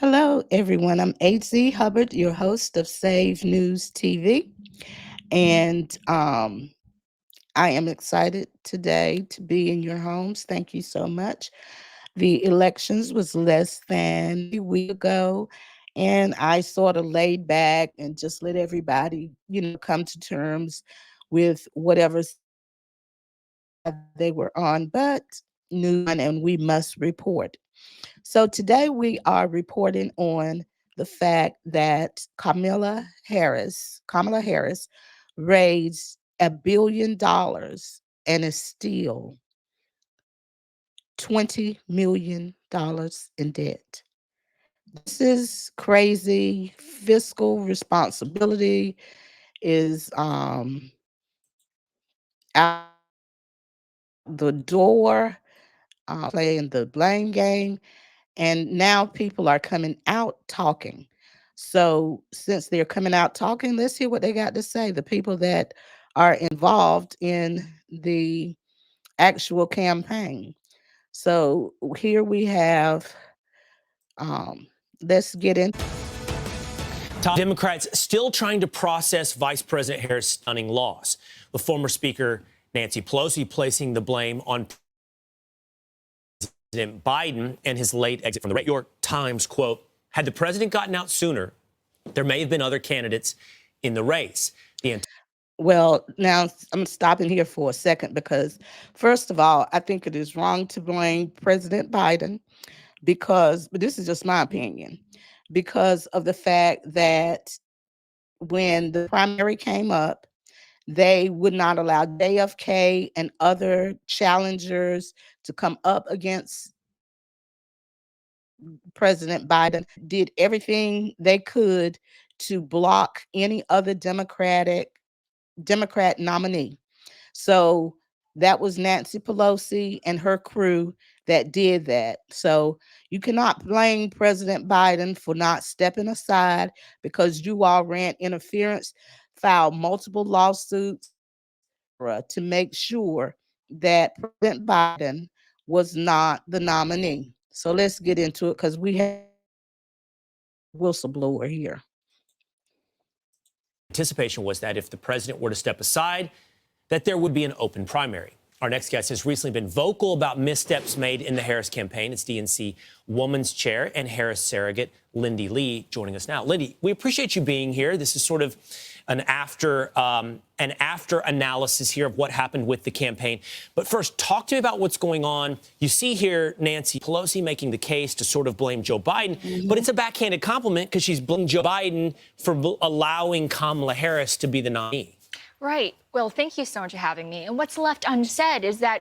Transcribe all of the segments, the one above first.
Hello, everyone. I'm H.Z. Hubbard, your host of Save News TV. And I am excited today to be in your homes. Thank you so much. The elections was less than a week ago, and I sort of laid back and just let everybody, come to terms with whatever they were on, but news and we must report. So today we are reporting on the fact that Kamala Harris raised $1 billion and is still $20 million in debt. This is crazy. Fiscal responsibility is out the door, playing the blame game. And now people are coming out talking. So since they're coming out talking, let's hear what they got to say. The people that are involved in the actual campaign. So here we have, um, let's get in. Top Democrats still trying to process Vice President Harris' stunning loss, with former Speaker Nancy Pelosi placing the blame on President Biden and his late exit from the race. New York Times, quote, had the president gotten out sooner, there may have been other candidates in the race. Well, now I'm stopping here for a second because, first of all, I think it is wrong to blame President Biden but this is just my opinion, because of the fact that when the primary came up, they would not allow JFK and other challengers to come up against President Biden, did everything they could to block any other Democrat nominee. So that was Nancy Pelosi and her crew that did that. So you cannot blame President Biden for not stepping aside because you all ran interference, filed multiple lawsuits to make sure that President Biden was not the nominee. So let's get into it because we have a whistleblower here. Anticipation was that if the president were to step aside, that there would be an open primary. Our next guest has recently been vocal about missteps made in the Harris campaign. It's DNC Woman's Chair and Harris surrogate Lindy Lee joining us now. Lindy, we appreciate you being here. This is sort of an after analysis here of what happened with the campaign. But first, talk to me about what's going on. You see here Nancy Pelosi making the case to sort of blame Joe Biden, but it's a backhanded compliment because she's blaming Joe Biden for allowing Kamala Harris to be the nominee. Right. Well, thank you so much for having me. And what's left unsaid is that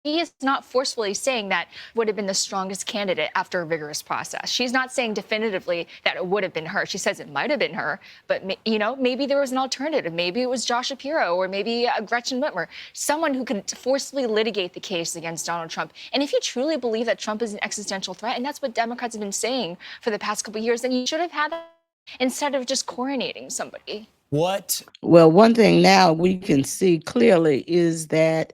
he is not forcefully saying that would have been the strongest candidate after a rigorous process. She's not saying definitively that it would have been her. She says it might have been her, but maybe there was an alternative. Maybe it was Josh Shapiro or maybe Gretchen Whitmer, someone who could forcefully litigate the case against Donald Trump. And if you truly believe that Trump is an existential threat, and that's what Democrats have been saying for the past couple of years, then you should have had that instead of just coronating somebody. What? Well, one thing now we can see clearly is that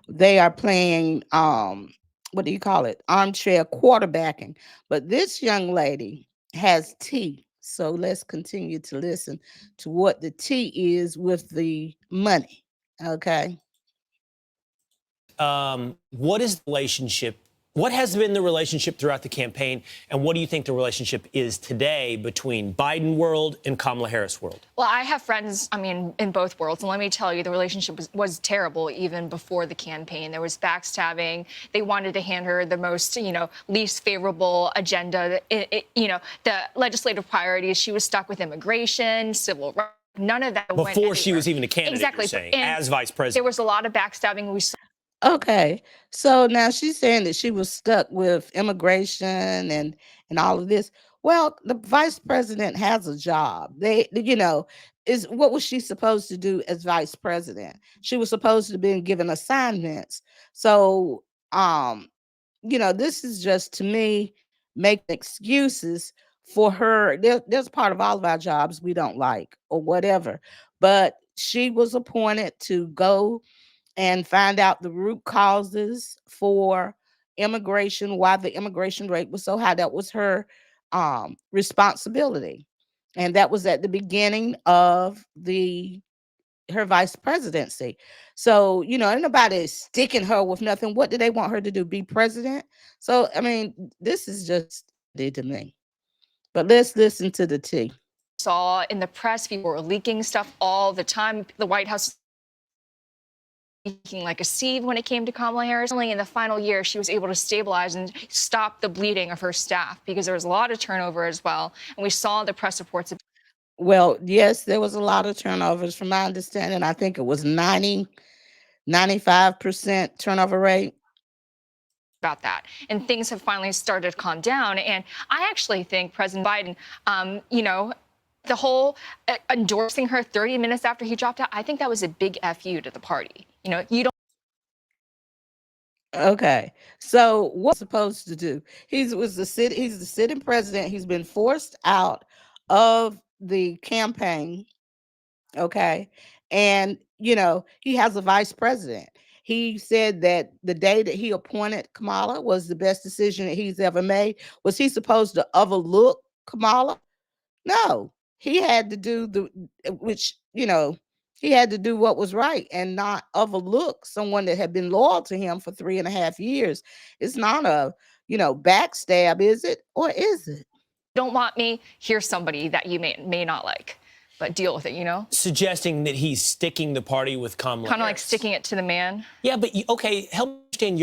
they are playing what do you call it? Armchair quarterbacking. But this young lady has tea. So let's continue to listen to what the tea is with the money. Okay. What is the relationship? What has been the relationship throughout the campaign, and what do you think the relationship is today between Biden world and Kamala Harris world? Well, I have friends, in both worlds, and let me tell you, the relationship was terrible even before the campaign. There was backstabbing. They wanted to hand her the most, least favorable agenda, the legislative priorities. She was stuck with immigration, civil rights. None of that before went anywhere. She was even a candidate, exactly. You're saying, as vice president. There was a lot of backstabbing. We saw. Okay. So now she's saying that she was stuck with immigration and all of this. Well, the vice president has a job. Is what was she supposed to do as vice president? She was supposed to be given assignments. So, this is just to me making excuses for her. There's part of all of our jobs we don't like or whatever, but she was appointed to go and find out the root causes for immigration, why the immigration rate was so high. That was her responsibility. And that was at the beginning of the her vice presidency. So, ain't nobody sticking her with nothing. What do they want her to do? Be president? So, I mean, this is just did to me. But let's listen to the tea. Saw in the press, people were leaking stuff all the time. The White House leaking like a sieve when it came to Kamala Harris. Only in the final year, she was able to stabilize and stop the bleeding of her staff because there was a lot of turnover as well. And we saw the press reports. Well, yes, there was a lot of turnovers. From my understanding, I think it was 95% turnover rate. About that. And things have finally started to calm down. And I actually think President Biden, the whole endorsing her 30 minutes after he dropped out, I think that was a big FU to the party. You don't. Okay. So what's supposed to do? He's the sitting president. He's been forced out of the campaign. Okay. And he has a vice president. He said that the day that he appointed Kamala was the best decision that he's ever made. Was he supposed to overlook Kamala? No, he had to do he had to do what was right and not overlook someone that had been loyal to him for 3.5 years. It's not a, backstab, is it? Or is it? Don't want me, here's somebody that you may not like, but deal with it, Suggesting that he's sticking the party with Kamala Kind of Harris. like sticking it to the man. Yeah, but help me understand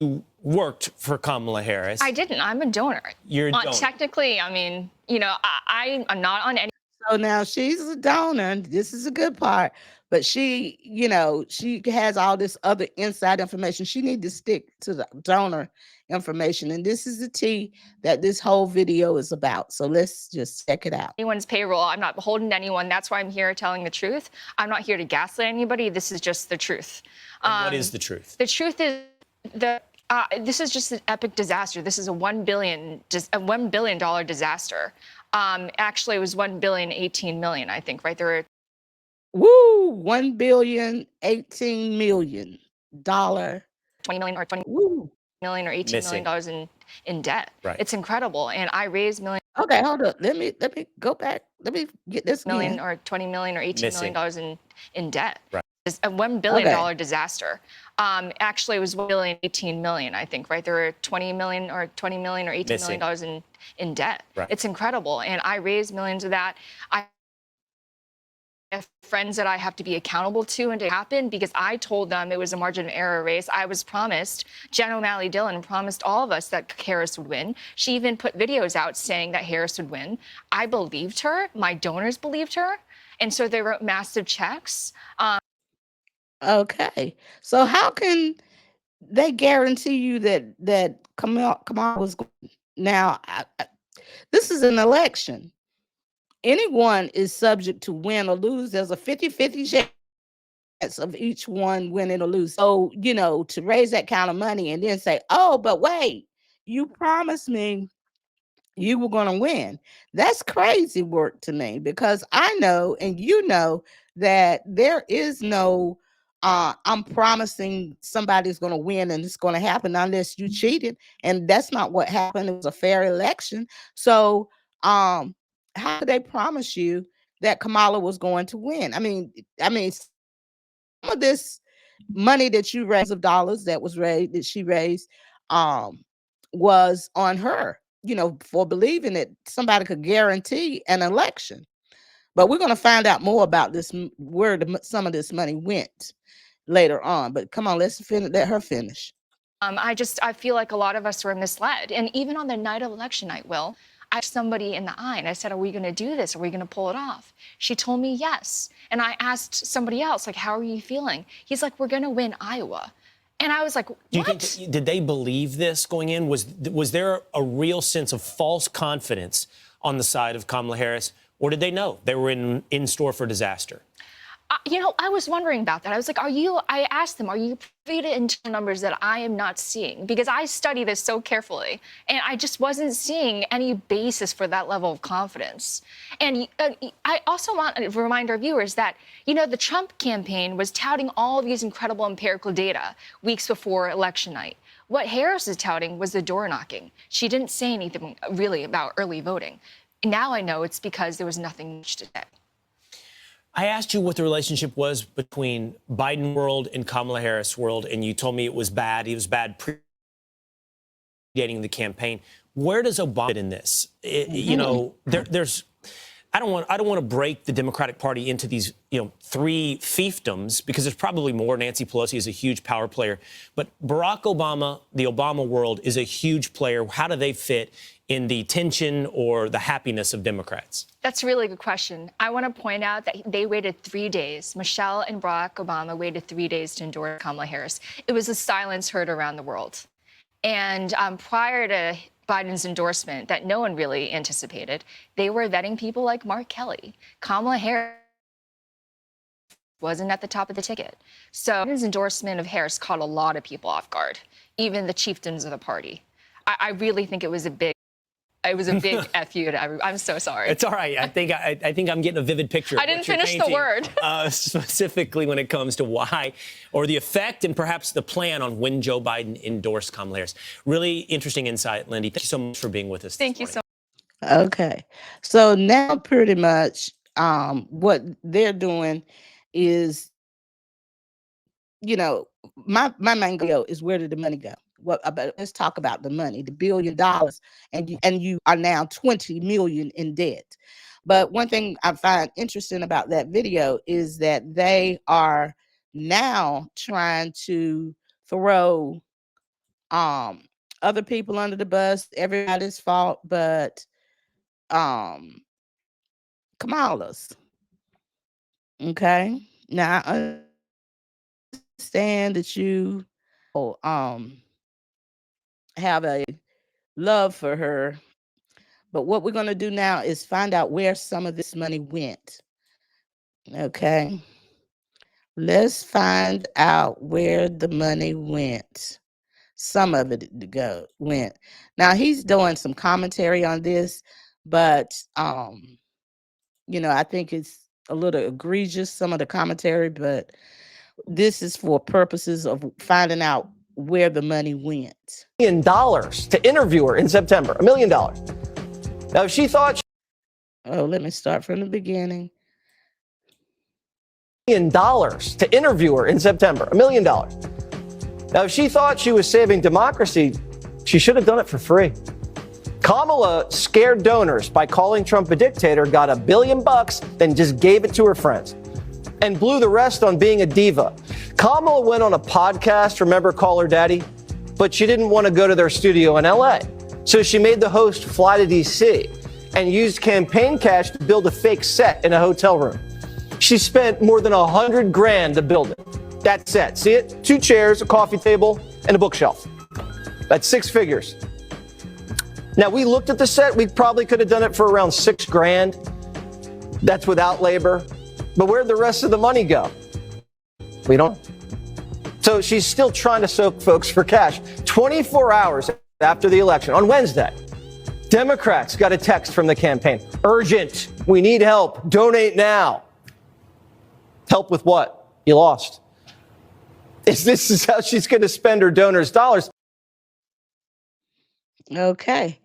you worked for Kamala Harris. I didn't. I'm a donor. You're a donor. Technically, I mean, I'm not on any. So now she's a donor. This is a good part. But she has all this other inside information. She needs to stick to the donor information. And this is the tea that this whole video is about. So let's just check it out. Anyone's payroll. I'm not beholden to anyone. That's why I'm here telling the truth. I'm not here to gaslight anybody. This is just the truth. And what is the truth? The truth is this is just an epic disaster. This is a $1 billion disaster. Actually, it was $1.018 billion, I think, right there. Woo! $1,018,000,000. 20 million or 20 Woo. million or $18 million dollars in debt. Right. It's incredible. And I raised million. Okay, hold up. Let me go back. Let me get this million again. or 20 million or $18 million dollars in debt. Right. It's a $1 billion disaster. Actually, it was $1.018 billion, I think, right there. 20 million or $18 million dollars in debt. Right. It's incredible. And I raised millions of that. I have friends that I have to be accountable to and to happen because I told them it was a margin of error race. I was promised, Jen O'Malley Dillon promised all of us that Harris would win. She even put videos out saying that Harris would win. I believed her. My donors believed her. And so they wrote massive checks. Okay. So how can they guarantee you that Kamala was now? This is an election. Anyone is subject to win or lose. There's a 50-50 chance of each one winning or lose. So, to raise that kind of money and then say, oh, but wait, you promised me you were going to win. That's crazy work to me because I know, and that there is no, I'm promising somebody's going to win and it's going to happen unless you cheated. And that's not what happened. It was a fair election. So, how could they promise you that Kamala was going to win? I mean, some of this money that you raised of dollars that she raised, was on her, for believing that somebody could guarantee an election. But we're going to find out more about this, where some of this money went later on. But come on, let her finish. I feel like a lot of us were misled. And even on the night of election night, I asked somebody in the eye and I said, are we going to do this? Are we going to pull it off? She told me yes. And I asked somebody else, like, how are you feeling? He's like, we're going to win Iowa. And I was like, what? Do you think, did they believe this going in? Was there a real sense of false confidence on the side of Kamala Harris? Or did they know they were in store for disaster? I was wondering about that. I was like, I asked them, are you privy to internal numbers that I am not seeing? Because I study this so carefully, and I just wasn't seeing any basis for that level of confidence. And I also want to remind our viewers that, the Trump campaign was touting all of these incredible empirical data weeks before election night. What Harris is touting was the door knocking. She didn't say anything really about early voting. Now I know it's because there was nothing much to say. I asked you what the relationship was between Biden world and Kamala Harris world, and you told me it was bad. It was bad predating the campaign. Where does Obama fit in this? You know, there's. I don't want to break the Democratic Party into these, three fiefdoms, because there's probably more. Nancy Pelosi is a huge power player, but Barack Obama, the Obama world, is a huge player. How do they fit in the tension or the happiness of Democrats? That's a really good question. I want to point out that they waited 3 days. Michelle and Barack Obama waited 3 days to endorse Kamala Harris. It was a silence heard around the world. And prior to Biden's endorsement that no one really anticipated, they were vetting people like Mark Kelly. Kamala Harris wasn't at the top of the ticket. So Biden's endorsement of Harris caught a lot of people off guard, even the chieftains of the party. I really think it was a big FU to everyone. I'm so sorry. It's all right. I think I'm getting a vivid picture. I didn't finish the word. Specifically when it comes to why or the effect and perhaps the plan on when Joe Biden endorsed Kamala Harris. Really interesting insight, Lindy. Thank you so much for being with us. Thank you so much. Okay. So now pretty much what they're doing is, my main goal is, where did the money go? Let's talk about the money, the $1 billion, and you are now 20 million in debt. But one thing I find interesting about that video is that they are now trying to throw other people under the bus, everybody's fault, but Kamala's. Okay. Now I understand that you have a love for her, but what we're going to do now is find out where some of this money went. Okay. Let's find out where the money went. Some of it went. Now he's doing some commentary on this, but I think it's a little egregious, some of the commentary, but this is for purposes of finding out where the money went. $1 million to interview her in September. $1 million. Now, she thought. Let me start from the beginning. $1 million to interview her in September. $1 million. Now, if she thought she was saving democracy, she should have done it for free. Kamala scared donors by calling Trump a dictator, got $1 billion, then just gave it to her friends and blew the rest on being a diva. Kamala went on a podcast, remember Call Her Daddy? But she didn't want to go to their studio in LA. So she made the host fly to DC and used campaign cash to build a fake set in a hotel room. She spent more than $100,000 to build it. That set, see it? 2 chairs, a coffee table, and a bookshelf. That's 6 figures. Now, we looked at the set. We probably could have done it for around $6,000. That's without labor. But where'd the rest of the money go? We don't. So she's still trying to soak folks for cash. 24 hours after the election, on Wednesday, Democrats got a text from the campaign. Urgent. We need help. Donate now. Help with what? You lost. This is how she's going to spend her donors' dollars. Okay.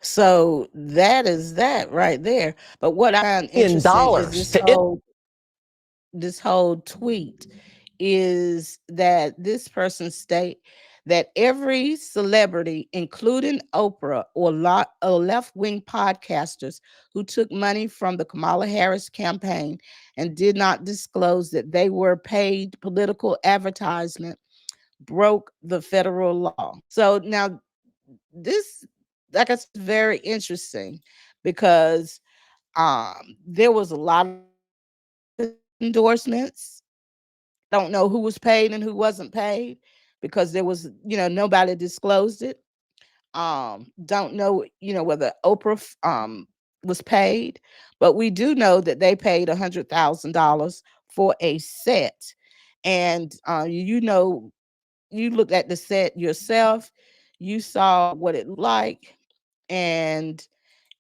So that is that right there. But what I found In dollars interesting is this whole tweet is that this person state that every celebrity, including Oprah or left-wing podcasters who took money from the Kamala Harris campaign and did not disclose that they were paid political advertisement, broke the federal law. So now this, like I said, is very interesting because there was a lot of endorsements. Don't know who was paid and who wasn't paid because there was, nobody disclosed it. Don't know, whether Oprah was paid, but we do know that they paid $100,000 for a set. And you looked at the set yourself, you saw what it looked like, and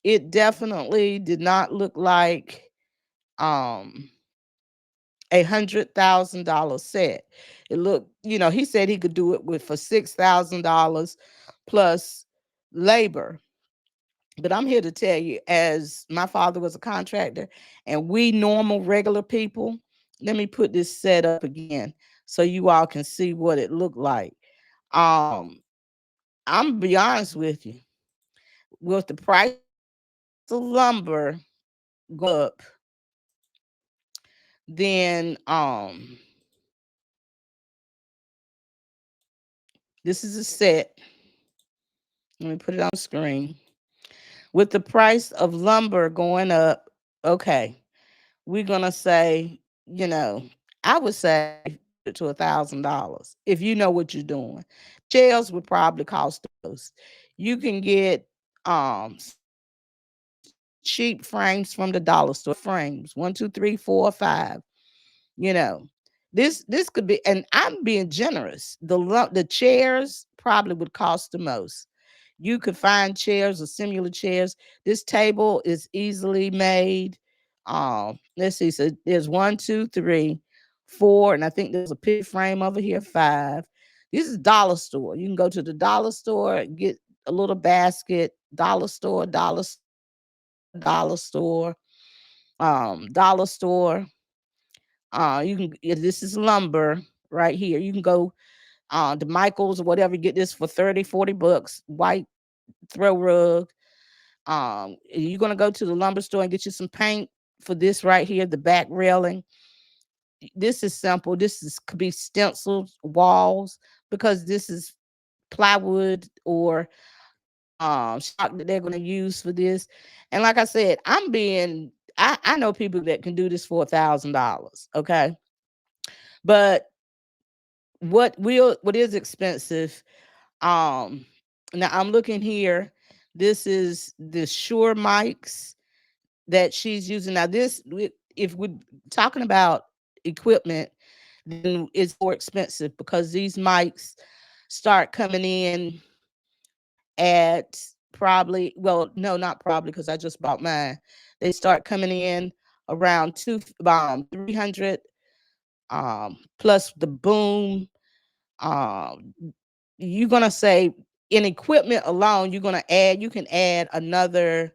it definitely did not look like $100,000 set. It looked, he said he could do it with for $6,000 plus labor. But I'm here to tell you, as my father was a contractor and we normal, regular people, let me put this set up again so you all can see what it looked like. Um, I'm gonna be honest with you, with the price of lumber go up, then this is a set. Let me put it on the screen. With the price of lumber going up, okay, we're gonna say, I would say to $1,000 if you know what you're doing. Shells would probably cost those. You can get cheap frames from the dollar store. Frames 1, 2, 3, 4, 5. You know, this could be, and I'm being generous. The chairs probably would cost the most. You could find chairs or similar chairs. This table is easily made. Let's see. So there's 1, 2, 3, 4, and I think there's a picture frame over here, 5. This is dollar store. You can go to the dollar store, get a little basket. Dollar store, dollar store, dollar store, dollar store. You can. This is lumber right here. You can go to Michael's or whatever. Get this for 30, 40 bucks. White throw rug. You're gonna go to the lumber store and get you some paint for this right here, the back railing. This is simple. This is could be stenciled walls because this is plywood or stock that they're gonna use for this. And like I said, I know people that can do this for $1,000. Okay. But what is expensive, um now I'm looking here. This is the Shure mics that she's using. Now, if we're talking about equipment, then it's more expensive because these mics start coming in at probably, well, no, not probably, because I just bought mine. They start coming in around 300, plus the boom. Um, you're gonna say in equipment alone, you can add another,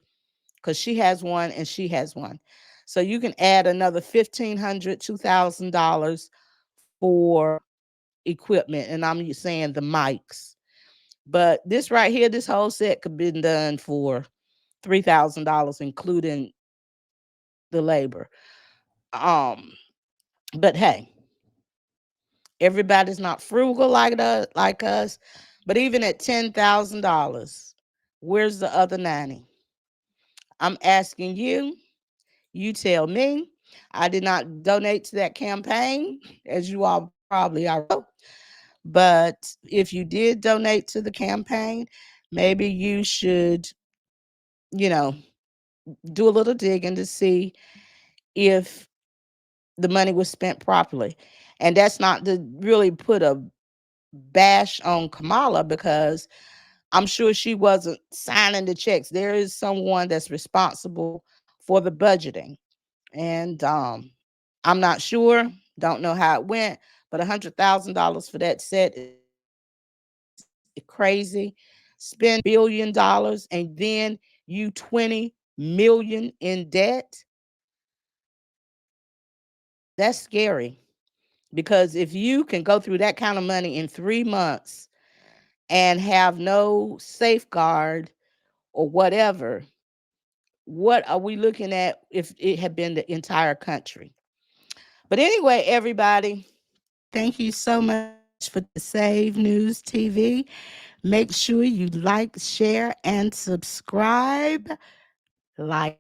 because she has one and she has one. So you can add another $1,500, $2,000 for equipment. And I'm saying the mics. But this right here, this whole set could be done for $3,000, including the labor. Um, but hey, everybody's not frugal like us. But even at $10,000, where's the other 90? I'm asking you. You tell me. I did not donate to that campaign, as you all probably already know. But if you did donate to the campaign, maybe you should, you know, do a little digging to see if the money was spent properly. And that's not to really put a bash on Kamala, because I'm sure she wasn't signing the checks. There is someone that's responsible for the budgeting. And I'm not sure, don't know how it went, but $100,000 for that set is crazy. Spend $1 billion and then you 20 million in debt. That's scary, because if you can go through that kind of money in 3 months and have no safeguard or whatever, what are we looking at if it had been the entire country? But anyway, everybody, thank you so much for the Save News TV. Make sure you like, share, and subscribe. Like,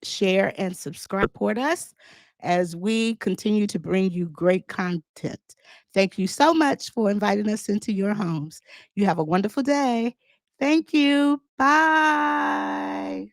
share, and subscribe. Support us as we continue to bring you great content. Thank you so much for inviting us into your homes. You have a wonderful day. Thank you. Bye.